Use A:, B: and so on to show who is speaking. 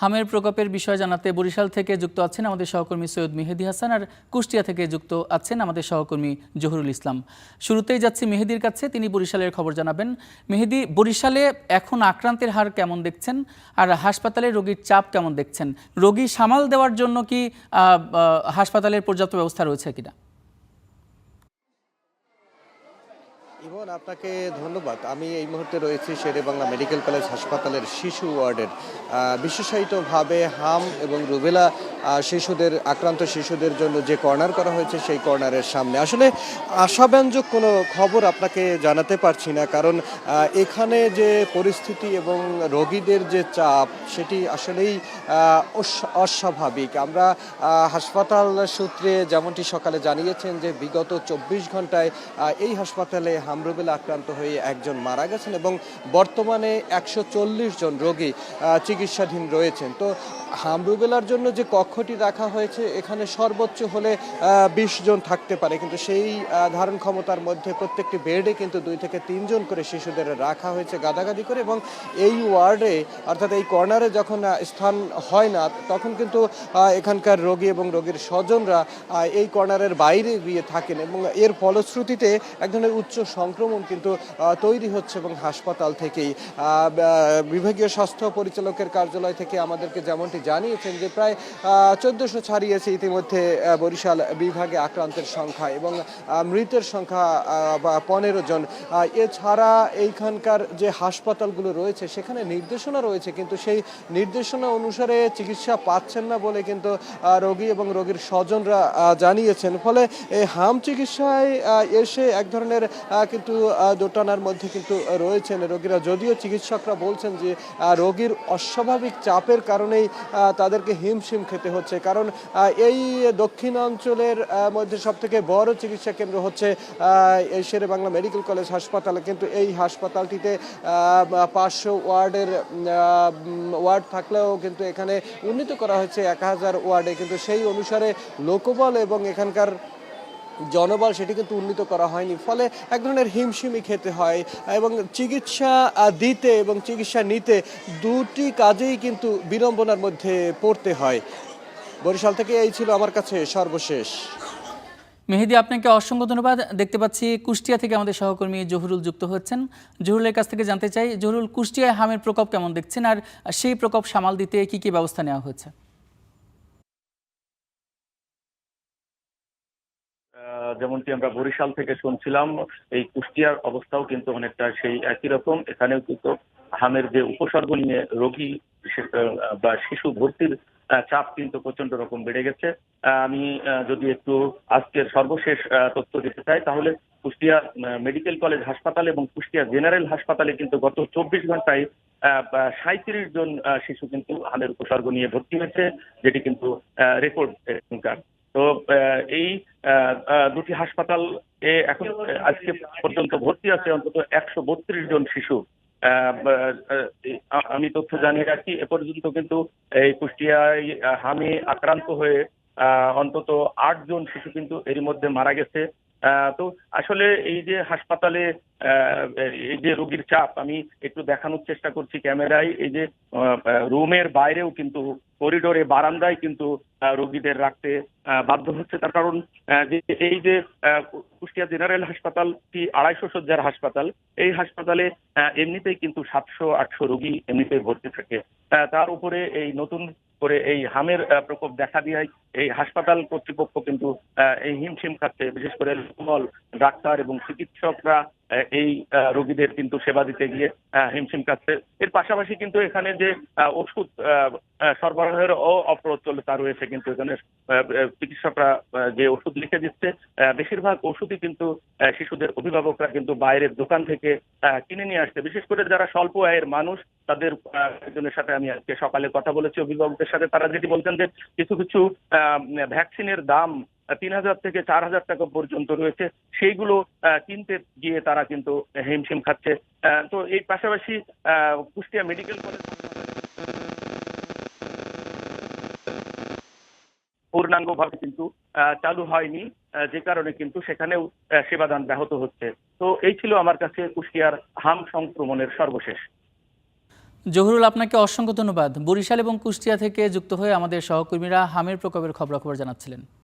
A: হামের প্রকোপের বিষয় জানাতে বরিশাল থেকে যুক্ত আছেন আমাদের সহকর্মী সৈয়দ মেহেদী হাসান, আর কুষ্টিয়া থেকে যুক্ত আছেন আমাদের সহকর্মী জহুরুল ইসলাম। শুরুতেই যাচ্ছি মেহেদীর কাছে, তিনি বরিশালের খবর জানাবেন। মেহেদী, বরিশালে এখন আক্রান্তের হার কেমন দেখছেন, আর হাসপাতালে রোগীর চাপ কেমন দেখছেন? রোগী সামাল দেওয়ার জন্য কি হাসপাতালের পর্যাপ্ত ব্যবস্থা রয়েছে কিনা?
B: ইমন, আপনাকে ধন্যবাদ। আমি এই মুহূর্তে রয়েছি শেরেবাংলা মেডিকেল কলেজ হাসপাতালের শিশু ওয়ার্ডের। বিশেষায়িতভাবে হাম এবং রুবেলা আক্রান্ত শিশুদের জন্য যে কর্নার করা হয়েছে সেই কর্নারের সামনে আসলে আশাব্যঞ্জক কোনো খবর আপনাকে জানাতে পারছি না, কারণ এখানে যে পরিস্থিতি এবং রোগীদের যে চাপ সেটি আসলেই অস্বাভাবিক। আমরা হাসপাতাল সূত্রে যেমনটি সকালে জানিয়েছেন যে বিগত ২৪ ঘন্টায় এই হাসপাতালে হামরুবেলা আক্রান্ত হয়ে একজন মারা গেছেন এবং বর্তমানে ১৪০ জন রোগী চিকিৎসাধীন রয়েছেন। তো হামরুবেলার জন্য যে কক্ষটি রাখা হয়েছে এখানে সর্বোচ্চ হলে ২০ জন থাকতে পারে, কিন্তু সেই ধারণ ক্ষমতার মধ্যে প্রত্যেকটি বেডে কিন্তু ২ থেকে ৩ জন করে শিশুদের রাখা হয়েছে গাদাগাদি করে, এবং এই ওয়ার্ডে অর্থাৎ এই কর্নারে যখন স্থান হয় না তখন কিন্তু এখানকার রোগী এবং রোগীর স্বজনরা এই কর্নারের বাইরে গিয়ে থাকেন, এবং এর ফলশ্রুতিতে এক ধরনের উচ্চ সংক্রমণ কিন্তু তৈরি হচ্ছে। এবং হাসপাতাল থেকেই বিভাগীয় স্বাস্থ্য পরিচালকের কার্যালয় থেকে আমাদেরকে যেমনটি জানিয়েছেন যে প্রায় ১৪০০ ছাড়িয়েছে ইতিমধ্যে বরিশাল বিভাগে আক্রান্তের সংখ্যা, এবং মৃতের সংখ্যা ১৫ জন। এছাড়া এইখানকার যে হাসপাতালগুলো রয়েছে সেখানে নির্দেশনা রয়েছে, কিন্তু সেই নির্দেশনা অনুসারে চিকিৎসা পাচ্ছেন না বলে কিন্তু রোগী এবং রোগীর স্বজনরা জানিয়েছেন। ফলে এই হাম চিকিৎসায় এসে এক ধরনের কিন্তু দোটানার মধ্যে কিন্তু রয়েছেন রোগীরা, যদিও চিকিৎসকরা বলছেন যে রোগীর অস্বাভাবিক চাপের কারণেই তাদেরকে হিমশিম খেতে হচ্ছে, কারণ এই দক্ষিণাঞ্চলের মধ্যে সবথেকে বড় চিকিৎসা কেন্দ্র হচ্ছে এই শেরেবাংলা মেডিকেল কলেজ হাসপাতালে, কিন্তু এই হাসপাতালটিতে ৫০০ ওয়ার্ড থাকলেও কিন্তু এখানে উন্নীত করা হয়েছে ১০০০ ওয়ার্ডে, কিন্তু সেই অনুসারে লোকবল এবং এখানকার জনবল সেটি কিন্তু উন্নীত করা হয়নি। ফলে এক ধরনের হিমশিমি খেতে হয়, এবং চিকিৎসা দিতে এবং চিকিৎসা নিতে দুটি কাজেই কিন্তু বিড়ম্বনার মধ্যে পড়তে হয়। বরিশাল থেকে এই ছিল আমার কাছে সর্বশেষ।
A: মেহেদী, আপনাকে অসংখ্য ধন্যবাদ। দেখতে পাচ্ছি কুষ্টিয়া থেকে আমাদের সহকর্মী জহুরুল যুক্ত হচ্ছেন। জহুরুলের কাছ থেকে জানতে চাই, জহুরুল, কুষ্টিয়ায় হামের প্রকোপ কেমন দেখছেন, আর সেই প্রকোপ সামাল দিতে কি কি ব্যবস্থা নেওয়া হয়েছে?
C: যেমনটি আমরা বরিশাল থেকে শুনছিলাম, এই কুষ্টিয়ার অবস্থাও কিন্তু অনেকটা সেই একই রকম। এখানেও কিন্তু হামের যে উপসর্গ নিয়ে রোগী বা শিশু ভর্তির চাপ কিন্তু প্রচন্ড রকম বেড়ে গেছে। আমি যদি একটু আজকের সর্বশেষ তথ্য দিতে চাই, তাহলে কুষ্টিয়া মেডিকেল কলেজ হাসপাতাল এবং কুষ্টিয়া জেনারেল হাসপাতালে কিন্তু গত ২৪ ঘন্টায় ৩৭ জন শিশু কিন্তু হামের উপসর্গ নিয়ে ভর্তি হয়েছে, যেটি কিন্তু রেকর্ড এখনকার। তো এই দুটি হাসপাতাল এখন আজকে পর্যন্ত ভর্তি আছে অন্তত ১৩২ জন শিশু। আমি তথ্য জানিয়ে রাখি, এ পর্যন্ত কিন্তু এই কুষ্টিয়ায় হামে আক্রান্ত হয়ে অন্তত ৮ জন শিশু কিন্তু এরই মধ্যে মারা গেছে। তো আসলে এই যে হাসপাতালে এই যে রোগীর চাপ, আমি একটু দেখানোর চেষ্টা করছি ক্যামেরায়। এই যে রুমের বাইরেও কিন্তু করিডোরে বারান্দায় কিন্তু রোগীদের রাখতে বাধ্য হচ্ছে, তার কারণ যে এই যে কুষ্টিয়া জেনারেল হাসপাতালটি ২৫০ শয্যার হাসপাতাল, এই হাসপাতালে এমনিতেই কিন্তু ৭০০-৮০০ রোগী এমনিতেই ভর্তি থাকে। তার উপরে এই নতুন করে এই হামের প্রকোপ দেখা দিয়ে এই হাসপাতাল কর্তৃপক্ষ কিন্তু এই হিমশিম খাচ্ছে, বিশেষ করে লোকবল, ডাক্তার এবং চিকিৎসকরা এই রোগীদের কিন্তু সেবা দিতে গিয়ে হিমশিম খাচ্ছে। এর পাশাপাশি কিন্তু এখানে যে ওষুধ সরবরাহের অপ্রচলতা রয়েছে, কিন্তু এখানে চিকিৎসকরা যে ওষুধ লিখে দিচ্ছে বেশিরভাগ ওষুধই কিন্তু শিশুদের অভিভাবকরা কিন্তু বাইরের দোকান থেকে কিনে নিয়ে আসছে। বিশেষ করে যারা স্বল্প আয়ের মানুষ, তাদের একজনের সাথে আমি আজকে সকালে কথা বলেছি অভিভাবকদের সাথে, তারা যেটি বলছেন যে কিছু কিছু ভ্যাকসিনের দাম ৩,০০০ থেকে ৪,০০০ টাকা পর্যন্ত রয়েছে, সেইগুলো কিনতে গিয়ে তারা কিন্তু হিমশিম খাচ্ছে। তো এই পাশাপাশি কুষ্টিয়া মেডিকেল কলেজ পূর্ণাঙ্গভাবে কিন্তু চালু হয়নি, যে কারণে কিন্তু সেখানেও সেবাদান ব্যাহত হচ্ছে। তো এই ছিল আমার কাছে কুষ্টিয়ার হাম সংক্রমণের সর্বশেষ।
A: জহুরুল, আপনাকে অসংখ্য ধন্যবাদ। বরিশাল এবং কুষ্টিয়া থেকে যুক্ত হয়ে আমাদের সহকর্মীরা হামের প্রকোপের খবরাখবর জানাচ্ছিলেন।